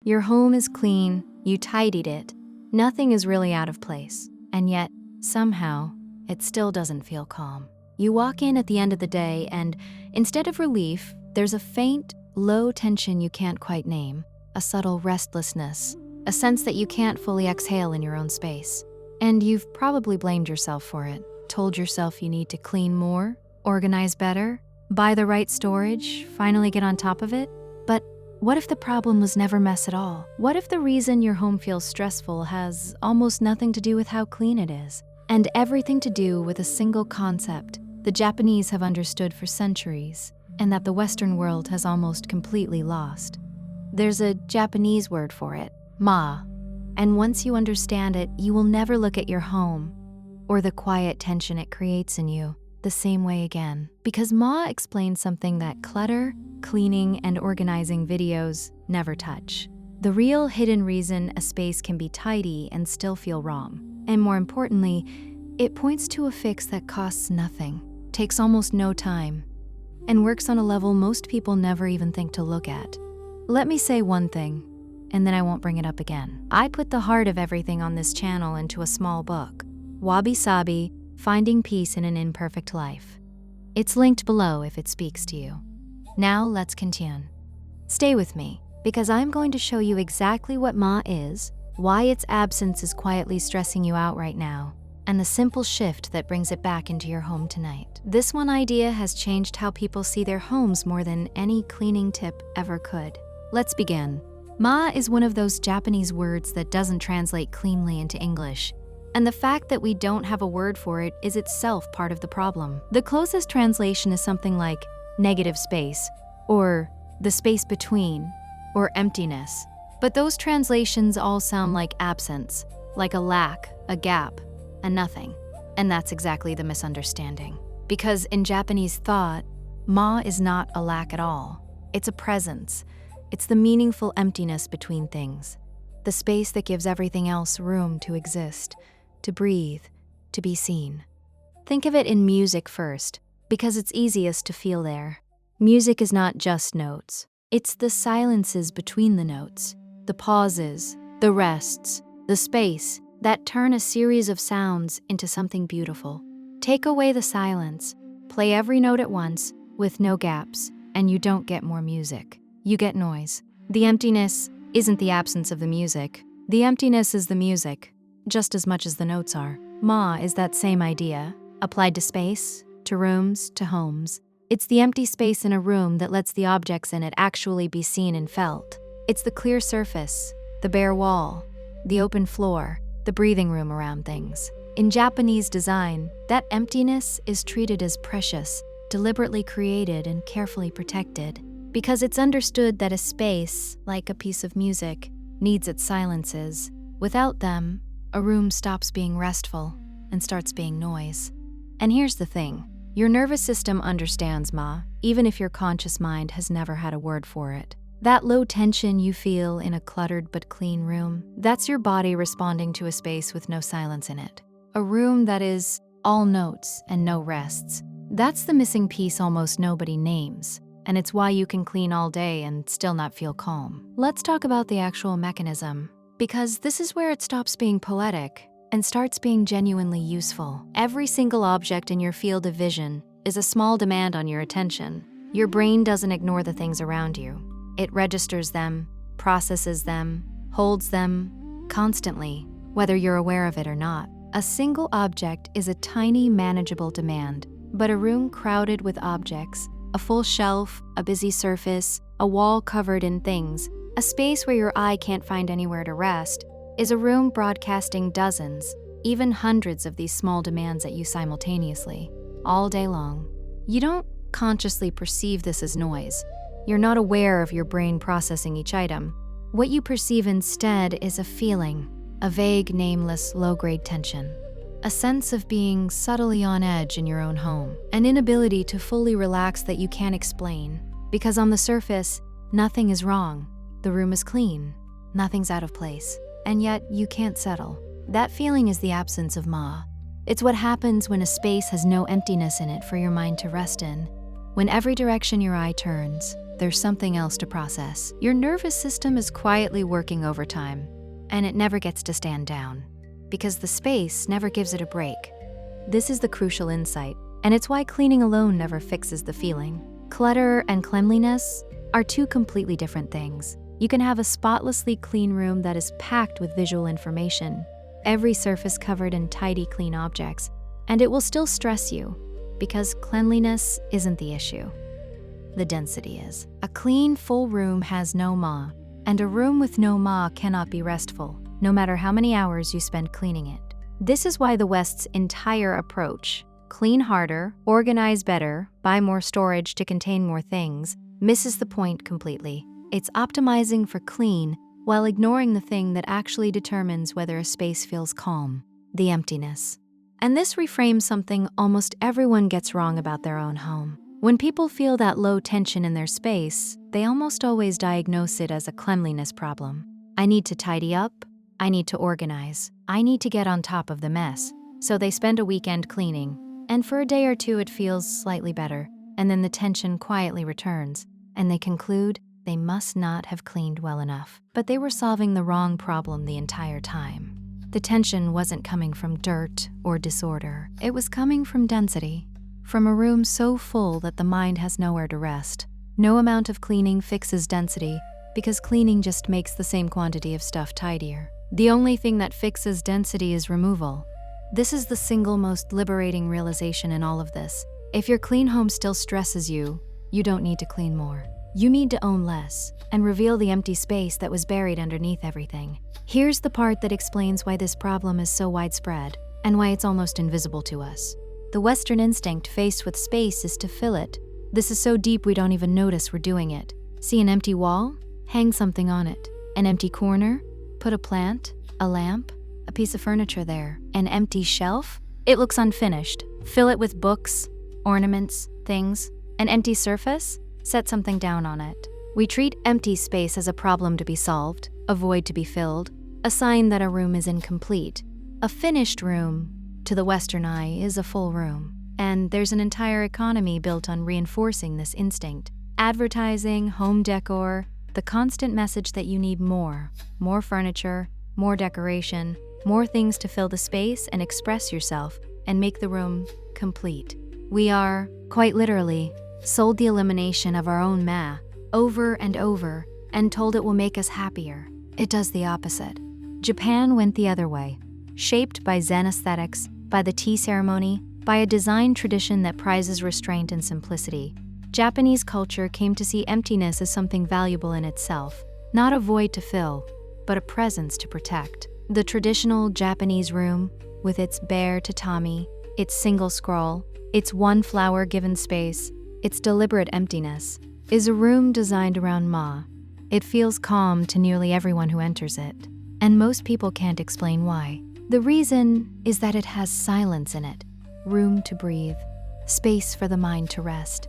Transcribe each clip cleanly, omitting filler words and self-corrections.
Your home is clean, you tidied it, nothing is really out of place, and yet, somehow, it still doesn't feel calm. You walk in at the end of the day and, instead of relief, there's a faint, low tension you can't quite name, a subtle restlessness, a sense that you can't fully exhale in your own space. And you've probably blamed yourself for it, told yourself you need to clean more, organize better, buy the right storage, finally get on top of it. But what if the problem was never mess at all? What if the reason your home feels stressful has almost nothing to do with how clean it is, and everything to do with a single concept the Japanese have understood for centuries, and that the Western world has almost completely lost? There's a Japanese word for it, ma, and once you understand it, you will never look at your home or the quiet tension it creates in you the same way again. Because ma explains something that clutter, cleaning, and organizing videos never touch. The real hidden reason a space can be tidy and still feel wrong. And more importantly, it points to a fix that costs nothing, takes almost no time, and works on a level most people never even think to look at. Let me say one thing, and then I won't bring it up again. I put the heart of everything on this channel into a small book, Wabi Sabi, Finding Peace in an Imperfect Life. It's linked below if it speaks to you. Now let's continue. Stay with me, because I'm going to show you exactly what ma is, why its absence is quietly stressing you out right now, and the simple shift that brings it back into your home tonight. This one idea has changed how people see their homes more than any cleaning tip ever could. Let's begin. Ma is one of those Japanese words that doesn't translate cleanly into English, and the fact that we don't have a word for it is itself part of the problem. The closest translation is something like negative space, or the space between, or emptiness. But those translations all sound like absence, like a lack, a gap, a nothing. And that's exactly the misunderstanding. Because in Japanese thought, ma is not a lack at all. It's a presence. It's the meaningful emptiness between things, the space that gives everything else room to exist, to breathe, to be seen. Think of it in music first, because it's easiest to feel there. Music is not just notes. It's the silences between the notes, the pauses, the rests, the space that turn a series of sounds into something beautiful. Take away the silence, play every note at once with no gaps, and you don't get more music. You get noise. The emptiness isn't the absence of the music. The emptiness is the music, just as much as the notes are. Ma is that same idea, applied to space, to rooms, to homes. It's the empty space in a room that lets the objects in it actually be seen and felt. It's the clear surface, the bare wall, the open floor, the breathing room around things. In Japanese design, that emptiness is treated as precious, deliberately created and carefully protected, because it's understood that a space, like a piece of music, needs its silences. Without them, a room stops being restful and starts being noise. And here's the thing. Your nervous system understands ma, even if your conscious mind has never had a word for it. That low tension you feel in a cluttered but clean room, that's your body responding to a space with no silence in it. A room that is all notes and no rests. That's the missing piece almost nobody names, and it's why you can clean all day and still not feel calm. Let's talk about the actual mechanism, because this is where it stops being poetic and starts being genuinely useful. Every single object in your field of vision is a small demand on your attention. Your brain doesn't ignore the things around you. It registers them, processes them, holds them constantly, whether you're aware of it or not. A single object is a tiny, manageable demand, but a room crowded with objects, a full shelf, a busy surface, a wall covered in things, a space where your eye can't find anywhere to rest, is a room broadcasting dozens, even hundreds of these small demands at you simultaneously, all day long. You don't consciously perceive this as noise. You're not aware of your brain processing each item. What you perceive instead is a feeling, a vague, nameless, low-grade tension, a sense of being subtly on edge in your own home, an inability to fully relax that you can't explain, because on the surface, nothing is wrong. The room is clean, nothing's out of place, and yet you can't settle. That feeling is the absence of ma. It's what happens when a space has no emptiness in it for your mind to rest in, When every direction your eye turns, there's something else to process. Your nervous system is quietly working overtime, and it never gets to stand down, because the space never gives it a break. This is the crucial insight, and it's why cleaning alone never fixes the feeling. Clutter and cleanliness are two completely different things. You can have a spotlessly clean room that is packed with visual information, every surface covered in tidy, clean objects, and it will still stress you, because cleanliness isn't the issue. The density is. A clean, full room has no ma, and a room with no ma cannot be restful, no matter how many hours you spend cleaning it. This is why the West's entire approach, clean harder, organize better, buy more storage to contain more things, misses the point completely. It's optimizing for clean while ignoring the thing that actually determines whether a space feels calm: the emptiness. And this reframes something almost everyone gets wrong about their own home. When people feel that low tension in their space, they almost always diagnose it as a cleanliness problem. I need to tidy up, I need to organize, I need to get on top of the mess. So they spend a weekend cleaning, and for a day or two it feels slightly better, and then the tension quietly returns, and they conclude they must not have cleaned well enough. But they were solving the wrong problem the entire time. The tension wasn't coming from dirt or disorder. It was coming from density, from a room so full that the mind has nowhere to rest. No amount of cleaning fixes density, because cleaning just makes the same quantity of stuff tidier. The only thing that fixes density is removal. This is the single most liberating realization in all of this. If your clean home still stresses you, you don't need to clean more. You need to own less and reveal the empty space that was buried underneath everything. Here's the part that explains why this problem is so widespread and why it's almost invisible to us. The Western instinct faced with space is to fill it. This is so deep we don't even notice we're doing it. See an empty wall? Hang something on it. An empty corner? Put a plant, a lamp, a piece of furniture there. An empty shelf? It looks unfinished. Fill it with books, ornaments, things. An empty surface? Set something down on it. We treat empty space as a problem to be solved, a void to be filled, a sign that a room is incomplete. A finished room, to the Western eye, is a full room. And there's an entire economy built on reinforcing this instinct. Advertising, home decor, the constant message that you need more furniture, more decoration, more things to fill the space and express yourself and make the room complete. We are, quite literally, sold the elimination of our own over and over and told it will make us happier. It does the opposite. Japan went the other way, shaped by Zen aesthetics, by the tea ceremony, by a design tradition that prizes restraint and simplicity. Japanese culture came to see emptiness as something valuable in itself, not a void to fill, but a presence to protect. The traditional Japanese room, with its bare tatami, its single scroll, its one flower given space, its deliberate emptiness, is a room designed around ma. It feels calm to nearly everyone who enters it, and most people can't explain why. The reason is that it has silence in it, room to breathe, space for the mind to rest.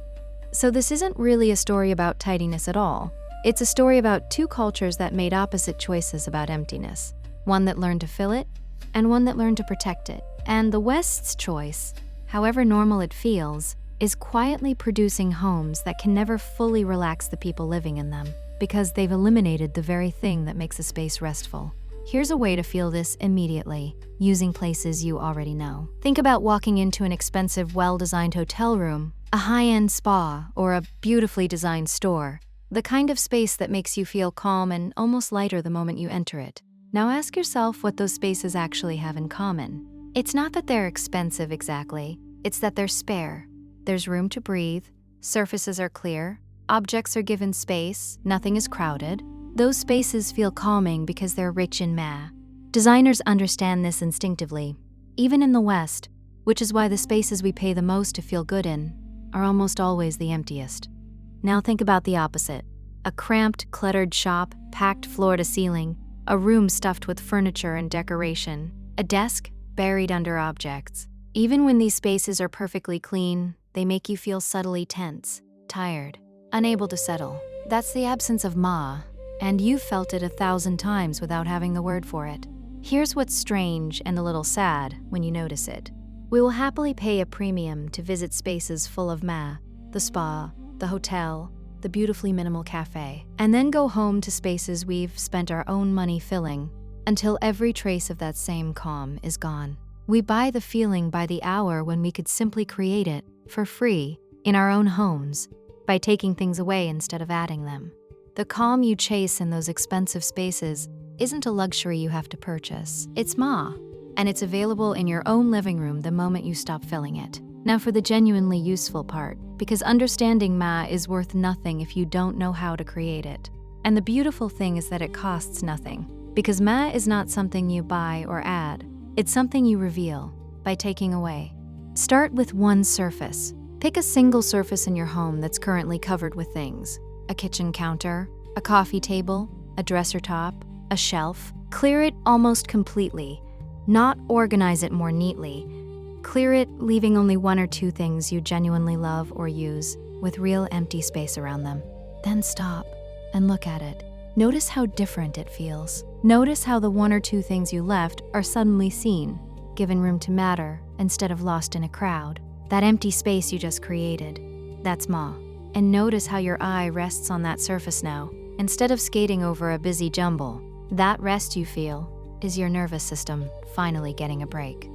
So this isn't really a story about tidiness at all. It's a story about two cultures that made opposite choices about emptiness, one that learned to fill it, and one that learned to protect it. And the West's choice, however normal it feels, is quietly producing homes that can never fully relax the people living in them, because they've eliminated the very thing that makes a space restful. Here's a way to feel this immediately, using places you already know. Think about walking into an expensive, well-designed hotel room, a high-end spa, or a beautifully designed store, the kind of space that makes you feel calm and almost lighter the moment you enter it. Now ask yourself what those spaces actually have in common. It's not that they're expensive exactly, it's that they're spare. There's room to breathe, surfaces are clear, objects are given space, nothing is crowded. Those spaces feel calming because they're rich in Designers understand this instinctively, even in the West, which is why the spaces we pay the most to feel good in are almost always the emptiest. Now think about the opposite. A cramped, cluttered shop, packed floor to ceiling, a room stuffed with furniture and decoration, a desk buried under objects. Even when these spaces are perfectly clean, they make you feel subtly tense, tired, unable to settle. That's the absence of and you've felt it 1,000 times without having the word for it. Here's what's strange and a little sad when you notice it. We will happily pay a premium to visit spaces full of the spa, the hotel, the beautifully minimal cafe, and then go home to spaces we've spent our own money filling until every trace of that same calm is gone. We buy the feeling by the hour when we could simply create it for free in our own homes by taking things away instead of adding them. The calm you chase in those expensive spaces isn't a luxury you have to purchase. It's Ma, and it's available in your own living room the moment you stop filling it. Now for the genuinely useful part, because understanding Ma is worth nothing if you don't know how to create it. And the beautiful thing is that it costs nothing, because Ma is not something you buy or add. It's something you reveal by taking away. Start with one surface. Pick a single surface in your home that's currently covered with things. A kitchen counter, a coffee table, a dresser top, a shelf. Clear it almost completely. Not organize it more neatly. Clear it, leaving only one or two things you genuinely love or use, with real empty space around them. Then stop and look at it. Notice how different it feels. Notice how the one or two things you left are suddenly seen, given room to matter instead of lost in a crowd. That empty space you just created, that's Ma. And notice how your eye rests on that surface now, instead of skating over a busy jumble. That rest you feel is your nervous system finally getting a break.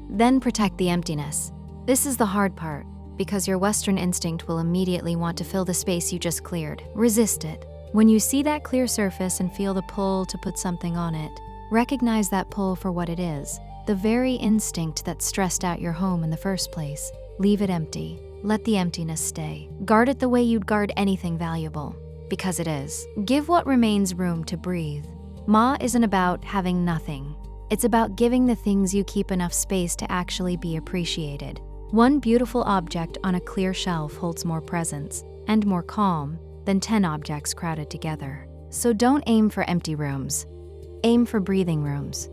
Then protect the emptiness. This is the hard part, because your Western instinct will immediately want to fill the space you just cleared. Resist it. When you see that clear surface and feel the pull to put something on it, recognize that pull for what it is, the very instinct that stressed out your home in the first place. Leave it empty. Let the emptiness stay. Guard it the way you'd guard anything valuable, because it is. Give what remains room to breathe. Ma isn't about having nothing. It's about giving the things you keep enough space to actually be appreciated. One beautiful object on a clear shelf holds more presence and more calm than 10 objects crowded together. So don't aim for empty rooms. Aim for breathing rooms.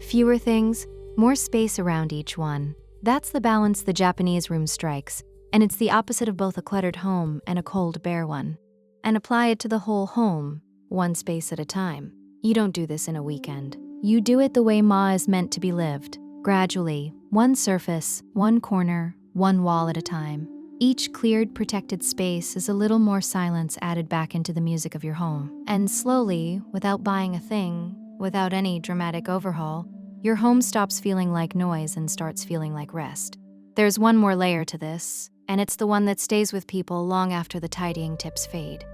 Fewer things, more space around each one. That's the balance the Japanese room strikes, and it's the opposite of both a cluttered home and a cold, bare one. And apply it to the whole home, one space at a time. You don't do this in a weekend. You do it the way Ma is meant to be lived, gradually, one surface, one corner, one wall at a time. Each cleared, protected space is a little more silence added back into the music of your home. And slowly, without buying a thing, without any dramatic overhaul, your home stops feeling like noise and starts feeling like rest. There's one more layer to this, and it's the one that stays with people long after the tidying tips fade.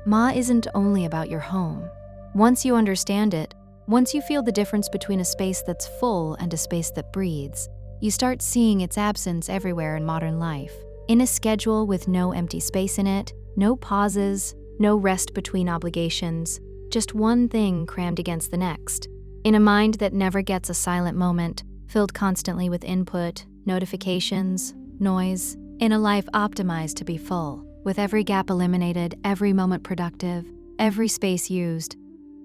Ma isn't only about your home. Once you understand it, once you feel the difference between a space that's full and a space that breathes, you start seeing its absence everywhere in modern life. In a schedule with no empty space in it, no pauses, no rest between obligations, just one thing crammed against the next. In a mind that never gets a silent moment, filled constantly with input, notifications, noise. In a life optimized to be full, with every gap eliminated, every moment productive, every space used.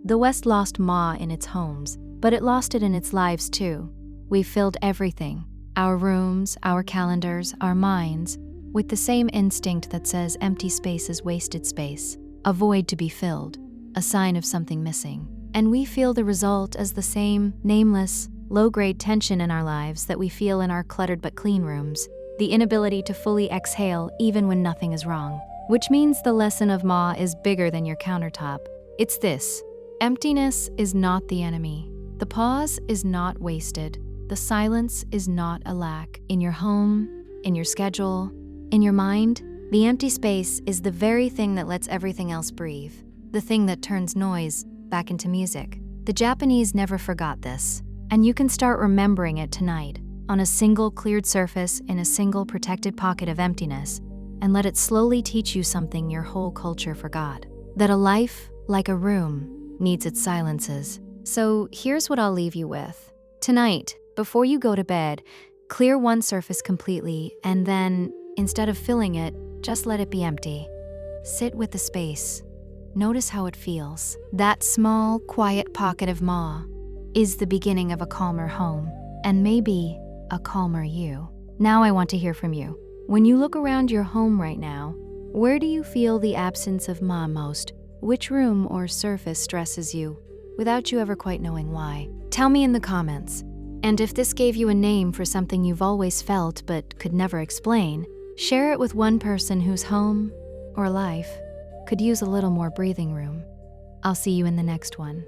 The West lost Ma in its homes, but it lost it in its lives too. We filled everything, our rooms, our calendars, our minds, with the same instinct that says empty space is wasted space, a void to be filled, a sign of something missing. And we feel the result as the same nameless, low-grade tension in our lives that we feel in our cluttered but clean rooms, the inability to fully exhale even when nothing is wrong. Which means the lesson of Ma is bigger than your countertop. It's this: emptiness is not the enemy. The pause is not wasted. The silence is not a lack. In your home, in your schedule, in your mind, the empty space is the very thing that lets everything else breathe, the thing that turns noise back into music. The Japanese never forgot this, and you can start remembering it tonight on a single cleared surface in a single protected pocket of emptiness, and let it slowly teach you something your whole culture forgot: that a life, like a room, needs its silences. So here's what I'll leave you with. Tonight, before you go to bed, clear one surface completely, and then, instead of filling it, just let it be empty. Sit with the space. Notice how it feels. That small, quiet pocket of Ma is the beginning of a calmer home, and maybe a calmer you. Now I want to hear from you. When you look around your home right now, where do you feel the absence of Ma most? Which room or surface stresses you, without you ever quite knowing why? Tell me in the comments. And if this gave you a name for something you've always felt but could never explain, Share it with one person whose home or life could use a little more breathing room. I'll see you in the next one.